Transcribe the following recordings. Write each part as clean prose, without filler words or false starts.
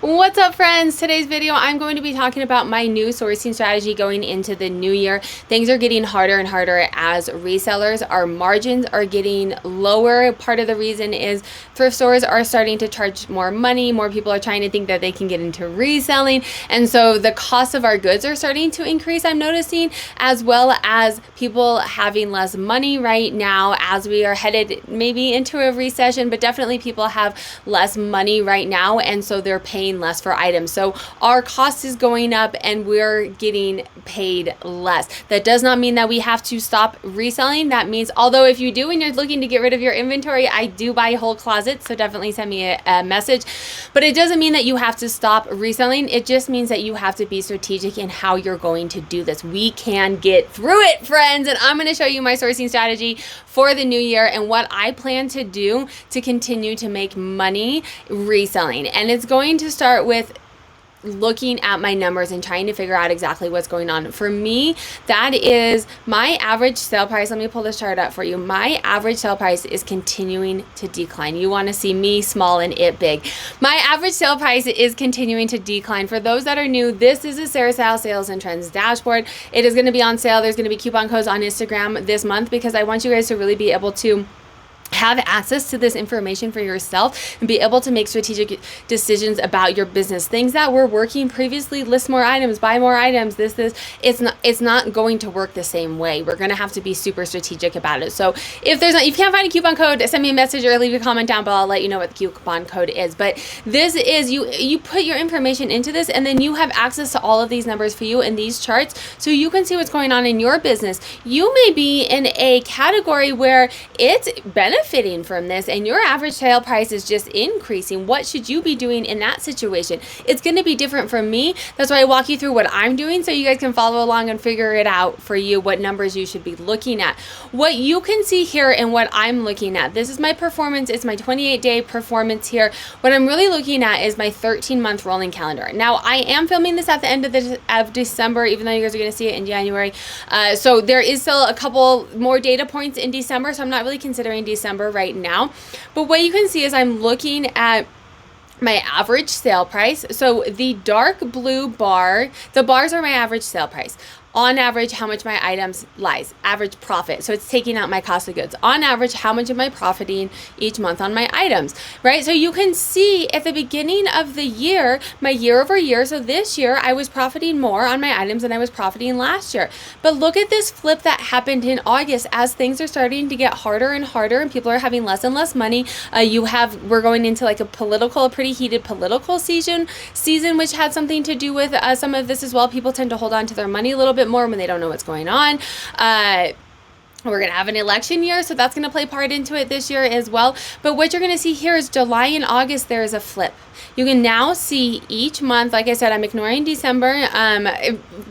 What's up, friends? Today's video I'm going to be talking about my new sourcing strategy going into the new year. Things are getting harder and harder as resellers. Our margins are getting lower. Part of the reason is thrift stores are starting to charge more money. More people are trying to think that they can get into reselling. And so the cost of our goods are starting to increase, I'm noticing, as well as people having less money right now as we are headed maybe into a recession, but definitely people have less money right now. And so they're paying less for items. So our cost is going up and we're getting paid less. That does not mean that we have to stop reselling. That means, although if you do and you're looking to get rid of your inventory, I do buy whole closets, so definitely send me a message. But it doesn't mean that you have to stop reselling. It just means that you have to be strategic in how you're going to do this. We can get through it, friends, and I'm going to show you my sourcing strategy for the new year and what I plan to do to continue to make money reselling. And it's going to start with looking at my numbers and trying to figure out exactly what's going on. For me, that is my average sale price. Let me pull this chart up for you. My average sale price is continuing to decline. You want to see me small and it big. My average sale price is continuing to decline. For those that are new, this is a Sarah Style Sales and Trends dashboard. It is going to be on sale. There's going to be coupon codes on Instagram this month because I want you guys to really be able to have access to this information for yourself and be able to make strategic decisions about your business. Things that were working previously, list more items, buy more items, it's not going to work the same way. We're going to have to be super strategic about it. So if you can't find a coupon code, send me a message or leave a comment down below. I'll let you know what the coupon code is. But this is, you put your information into this and then you have access to all of these numbers for you in these charts so you can see what's going on in your business. You may be in a category where it's benefiting from this and your average sale price is just increasing. What should you be doing in that situation? It's going to be different from me. That's why I walk you through what I'm doing so you guys can follow along and figure it out for you, what numbers you should be looking at. What you can see here and what I'm looking at, this is my performance. It's my 28-day performance here. What I'm really looking at is my 13-month rolling calendar. Now, I am filming this at the end of December, even though you guys are going to see it in January. So there is still a couple more data points in December, so I'm not really considering December right now. But what you can see is I'm looking at my average sale price. So the dark blue bar, the bars are my average sale price. On average, how much my items lies, average profit. So it's taking out my cost of goods. On average, how much am I profiting each month on my items, right? So you can see at the beginning of the year, my year over year. So this year I was profiting more on my items than I was profiting last year. But look at this flip that happened in August as things are starting to get harder and harder and people are having less and less money. We're going into like a pretty heated political season, which had something to do with some of this as well. People tend to hold on to their money a little bit more when they don't know what's going on. We're going to have an election year, so that's going to play part into it this year as well. But what you're going to see here is July and August, there is a flip. You can now see each month, like I said, I'm ignoring December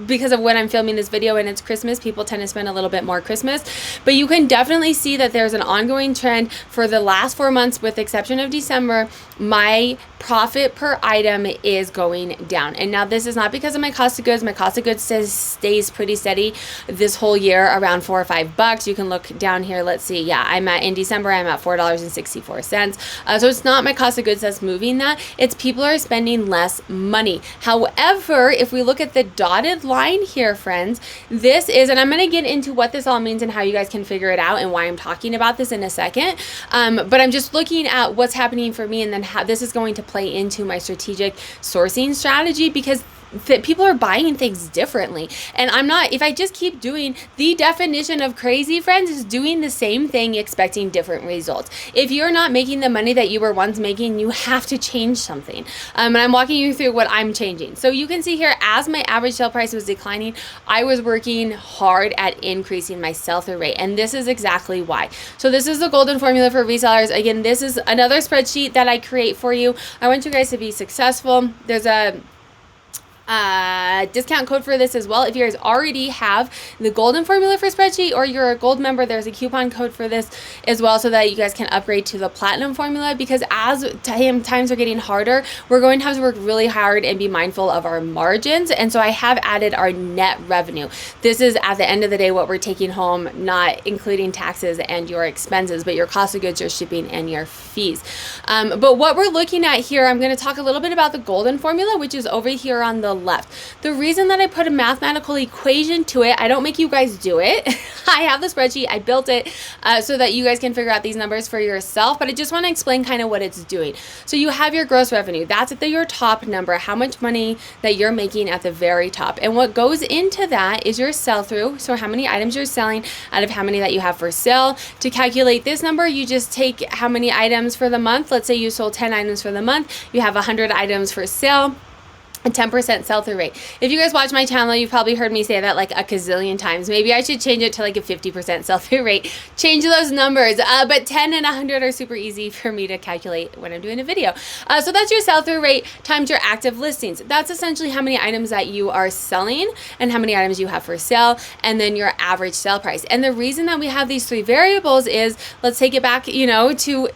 because of when I'm filming this video and it's Christmas. People tend to spend a little bit more Christmas. But you can definitely see that there's an ongoing trend for the last 4 months, with the exception of December. My profit per item is going down. And now this is not because of my cost of goods. My cost of goods stays pretty steady this whole year, around $4 or $5. You can look down here. Let's see. Yeah, in December, I'm at $4.64. So it's not my cost of goods that's moving that. It's people are spending less money. However, if we look at the dotted line here, friends, this is, and I'm going to get into what this all means and how you guys can figure it out and why I'm talking about this in a second. But I'm just looking at what's happening for me and then how this is going to play into my strategic sourcing strategy, because people are buying things differently. And if I just keep doing the definition of crazy, friends, is doing the same thing expecting different results. If you're not making the money that you were once making, you have to change something. And I'm walking you through what I'm changing. So you can see here, as my average sale price was declining, I was working hard at increasing my sell-through rate. And this is exactly why. So this is the golden formula for resellers. Again, this is another spreadsheet that I create for you. I want you guys to be successful. There's a discount code for this as well. If you guys already have the golden formula for spreadsheet or you're a gold member, there's a coupon code for this as well so that you guys can upgrade to the platinum formula, because as times are getting harder, we're going to have to work really hard and be mindful of our margins. And so I have added our net revenue. This is at the end of the day what we're taking home, not including taxes and your expenses, but your cost of goods, your shipping, and your fees. But what we're looking at here, I'm going to talk a little bit about the golden formula, which is over here on the left. The reason that I put a mathematical equation to it, I don't make you guys do it. I have the spreadsheet, I built it so that you guys can figure out these numbers for yourself, but I just want to explain kind of what it's doing. So you have your gross revenue, that's at your top number, how much money that you're making at the very top. And what goes into that is your sell-through, so how many items you're selling out of how many that you have for sale. To calculate this number, you just take how many items for the month. Let's say you sold 10 items for the month, you have 100 items for sale, a 10% sell-through rate. If you guys watch my channel, you've probably heard me say that like a gazillion times. Maybe I should change it to like a 50% sell-through rate. Change those numbers. But 10 and 100 are super easy for me to calculate when I'm doing a video. So that's your sell-through rate times your active listings. That's essentially how many items that you are selling and how many items you have for sale, and then your average sale price. And the reason that we have these three variables is, let's take it back, to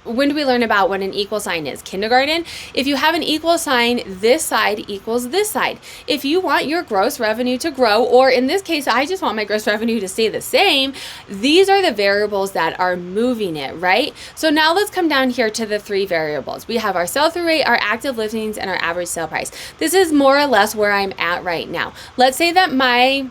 when do we learn about what an equal sign is? Kindergarten. If you have an equal sign, this side equals this side. If you want your gross revenue to grow, or in this case, I just want my gross revenue to stay the same, these are the variables that are moving it, right? So now let's come down here to the three variables. We have our sell-through rate, our active listings, and our average sale price. This is more or less where I'm at right now. Let's say that my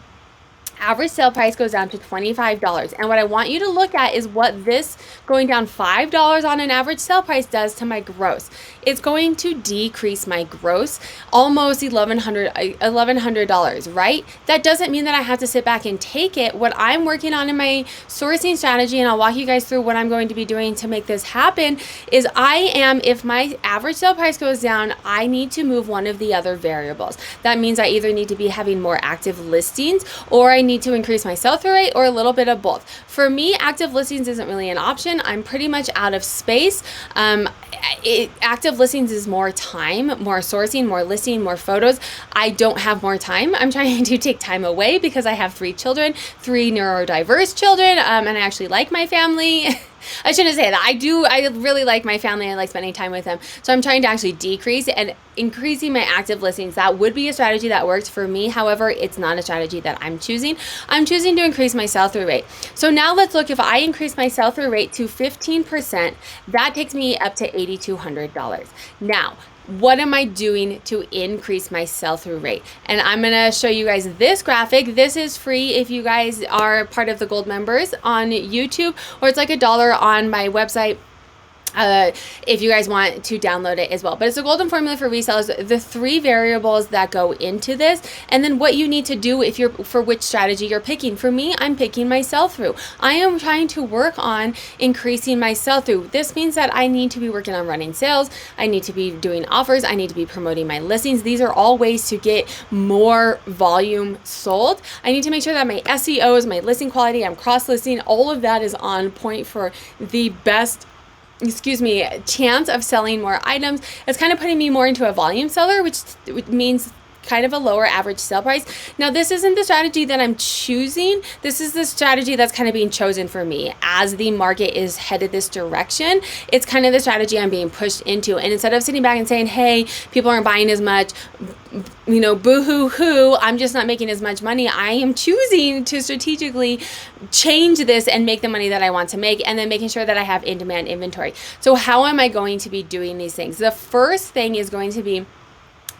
average sale price goes down to $25. And what I want you to look at is what this going down $5 on an average sale price does to my gross. It's going to decrease my gross almost $1,100, right? That doesn't mean that I have to sit back and take it. What I'm working on in my sourcing strategy, and I'll walk you guys through what I'm going to be doing to make this happen, is if my average sale price goes down, I need to move one of the other variables. That means I either need to be having more active listings, or I need to increase my sell-through rate, or a little bit of both. For me, active listings isn't really an option. I'm pretty much out of space. Active listings is more time, more sourcing, more listing, more photos. I don't have more time. I'm trying to take time away because I have 3 children, 3 neurodiverse children, and I actually like my family. I shouldn't say that. I really like my family. I like spending time with them. So I'm trying to actually decrease and increasing my active listings. That would be a strategy that works for me. However, it's not a strategy that I'm choosing. I'm choosing to increase my sell-through rate. So now let's look, if I increase my sell-through rate to 15%, that takes me up to $8,200. Now, what am I doing to increase my sell-through rate? And I'm gonna show you guys this graphic. This is free if you guys are part of the gold members on YouTube, or it's like $1 on my website if you guys want to download it as well. But it's a golden formula for resellers, the 3 variables that go into this, and then what you need to do for which strategy you're picking. For me, I'm picking my sell-through. I am trying to work on increasing my sell-through. This means that I need to be working on running sales. I need to be doing offers. I need to be promoting my listings. These are all ways to get more volume sold. I need to make sure that my SEOs, my listing quality, I'm cross-listing, all of that is on point for the best chance of selling more items. It's kind of putting me more into a volume seller, which means kind of a lower average sale price. Now, this isn't the strategy that I'm choosing. This is the strategy that's kind of being chosen for me as the market is headed this direction. It's kind of the strategy I'm being pushed into. And instead of sitting back and saying, hey, people aren't buying as much, boo-hoo-hoo, I'm just not making as much money, I am choosing to strategically change this and make the money that I want to make, and then making sure that I have in-demand inventory. So how am I going to be doing these things? The first thing is going to be,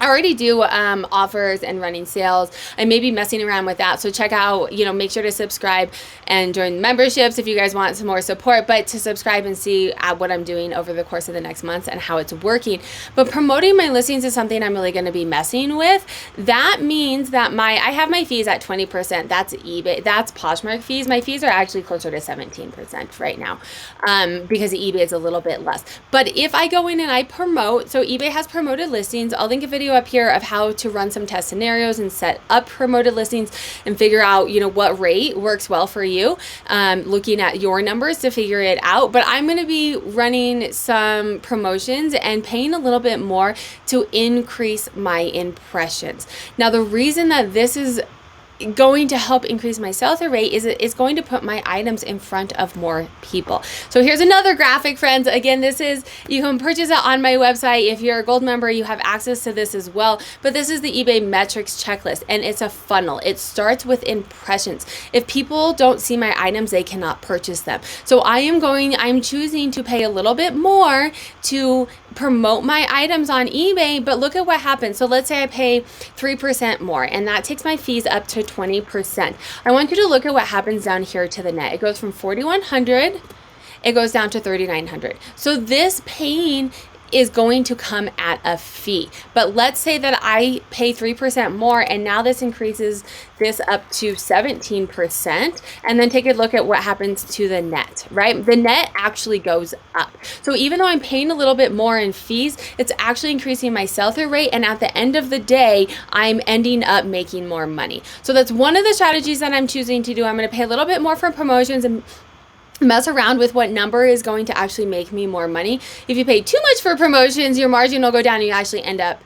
I already do offers and running sales. I may be messing around with that. So check out, make sure to subscribe and join memberships if you guys want some more support, but to subscribe and see what I'm doing over the course of the next months and how it's working. But promoting my listings is something I'm really going to be messing with. That means that I have my fees at 20%. That's eBay. That's Poshmark fees. My fees are actually closer to 17% right now because eBay is a little bit less. But if I go in and I promote, so eBay has promoted listings. I'll link a video up here of how to run some test scenarios and set up promoted listings and figure out, you know, what rate works well for you, looking at your numbers to figure it out. But I'm going to be running some promotions and paying a little bit more to increase my impressions. Now, the reason that this is going to help increase my sell-through rate is it's going to put my items in front of more people. So here's another graphic, friends. Again, this is, you can purchase it on my website. If you're a gold member, you have access to this as well. But this is the eBay metrics checklist, and it's a funnel. It starts with impressions. If people don't see my items, they cannot purchase them. So I'm choosing to pay a little bit more to promote my items on eBay, but look at what happens. So let's say I pay 3% more, and that takes my fees up to 20%. I want you to look at what happens down here to the net. It goes from 4,100, it goes down to 3,900. So this paying is going to come at a fee. But let's say that I pay 3% more, and now this increases this up to 17%, and then take a look at what happens to the net, right? The net actually goes up. So even though I'm paying a little bit more in fees, it's actually increasing my sell-through rate, and at the end of the day, I'm ending up making more money. So that's one of the strategies that I'm choosing to do. I'm going to pay a little bit more for promotions and mess around with what number is going to actually make me more money. If you pay too much for promotions, your margin will go down and you actually end up,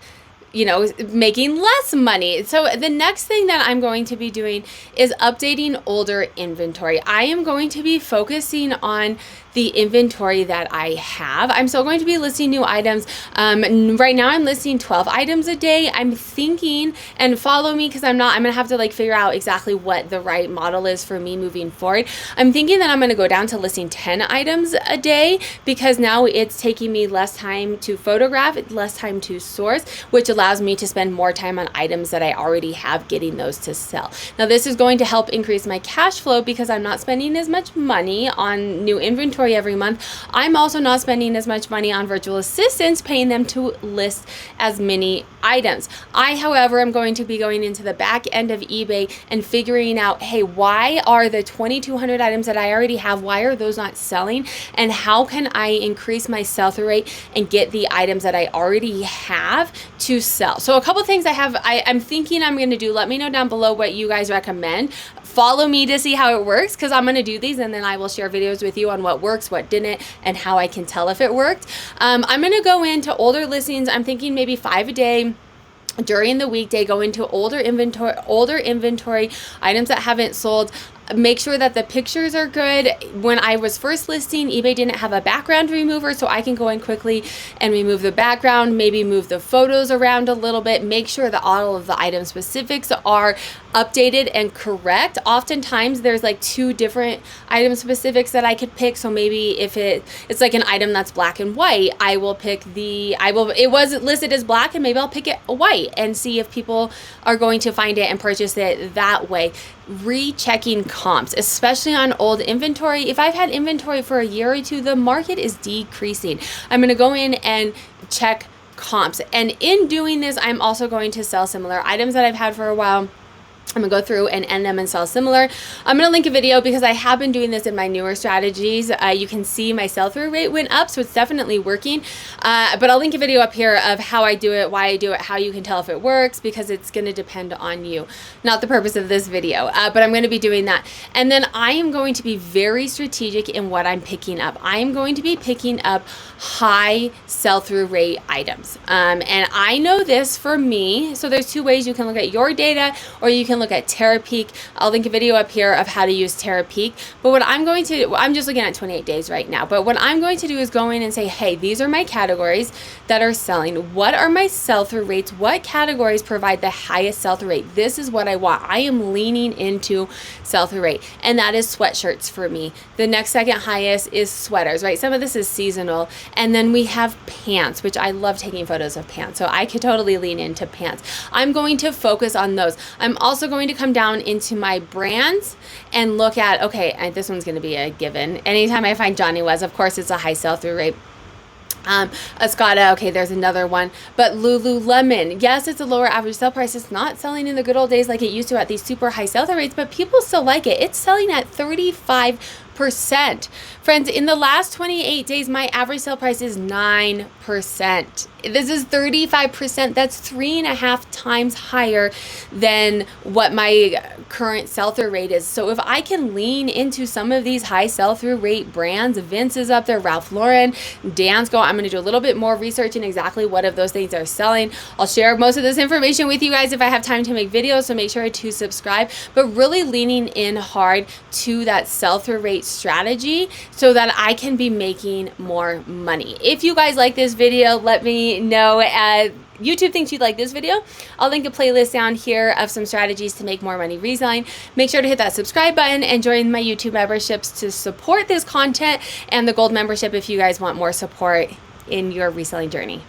you know, making less money. So the next thing that I'm going to be doing is updating older inventory. I am going to be focusing on the inventory that I have. I'm still going to be listing new items. Right now I'm listing 12 items a day. I'm thinking, and follow me because I'm gonna have to like figure out exactly what the right model is for me moving forward. I'm thinking that I'm gonna go down to listing 10 items a day, because now it's taking me less time to photograph, less time to source, which allows me to spend more time on items that I already have, getting those to sell. Now this is going to help increase my cash flow because I'm not spending as much money on new inventory every month. I'm also not spending as much money on virtual assistants, paying them to list as many items. I, however, am going to be going into the back end of eBay and figuring out, hey, why are the 2,200 items that I already have, why are those not selling? And how can I increase my sell-through rate and get the items that I already have to sell? So a couple things I'm thinking I'm going to do. Let me know down below what you guys recommend. Follow me to see how it works, because I'm going to do these and then I will share videos with you on what works, what didn't, and how I can tell if it worked. I'm going to go into older listings. I'm thinking maybe 5 a day. During the weekday, go into older inventory, items that haven't sold. Make sure that the pictures are good. When I was first listing, eBay didn't have a background remover, so I can go in quickly and remove the background, maybe move the photos around a little bit, make sure that all of the item specifics are updated and correct. Oftentimes there's like 2 different item specifics that I could pick. So maybe if it's like an item that's black and white, I will pick it wasn't listed as black, and maybe I'll pick it white and see if people are going to find it and purchase it that way. Rechecking comps, especially on old inventory. If I've had inventory for a year or 2, the market is decreasing. I'm going to go in and check comps. And in doing this, I'm also going to sell similar items that I've had for a while. I'm gonna go through and end them and sell similar. I'm gonna link a video because I have been doing this in my newer strategies. You can see my sell-through rate went up, so it's definitely working. But I'll link a video up here of how I do it, why I do it, how you can tell if it works, because it's gonna depend on you. Not the purpose of this video, but I'm gonna be doing that. And then I am going to be very strategic in what I'm picking up. I am going to be picking up high sell-through rate items. And I know this for me. So there's 2 ways you can look at your data, or you can look at TerraPeak. I'll link a video up here of how to use TerraPeak. But what I'm going to do, I'm just looking at 28 days right now, but what I'm going to do is go in and say, hey, these are my categories that are selling. What are my sell-through rates? What categories provide the highest sell-through rate? This is what I want. I am leaning into sell-through rate, and that is sweatshirts for me. The next second highest is sweaters, right? Some of this is seasonal. And then we have pants, which I love taking photos of pants, so I could totally lean into pants. I'm going to focus on those. I'm also going to come down into my brands and look at, okay, this one's going to be a given. Anytime I find Johnny Was, of course, it's a high sell-through rate. Escada, okay, there's another one. But Lululemon, yes, it's a lower average sale price. It's not selling in the good old days like it used to at these super high sell-through rates, but people still like it. It's selling at 35% 9%. Friends, in the last 28 days, my average sale price is 9%. This is 35%. That's 3.5 times higher than what my current sell-through rate is. So if I can lean into some of these high sell-through rate brands, Vince is up there, Ralph Lauren, Dansko, I'm going to do a little bit more research in exactly what of those things are selling. I'll share most of this information with you guys if I have time to make videos, so make sure to subscribe. But really leaning in hard to that sell-through rate strategy so that I can be making more money. If you guys like this video, let me know. YouTube thinks you'd like this video. I'll link a playlist down here of some strategies to make more money reselling. Make sure to hit that subscribe button and join my YouTube memberships to support this content, and the gold membership if you guys want more support in your reselling journey.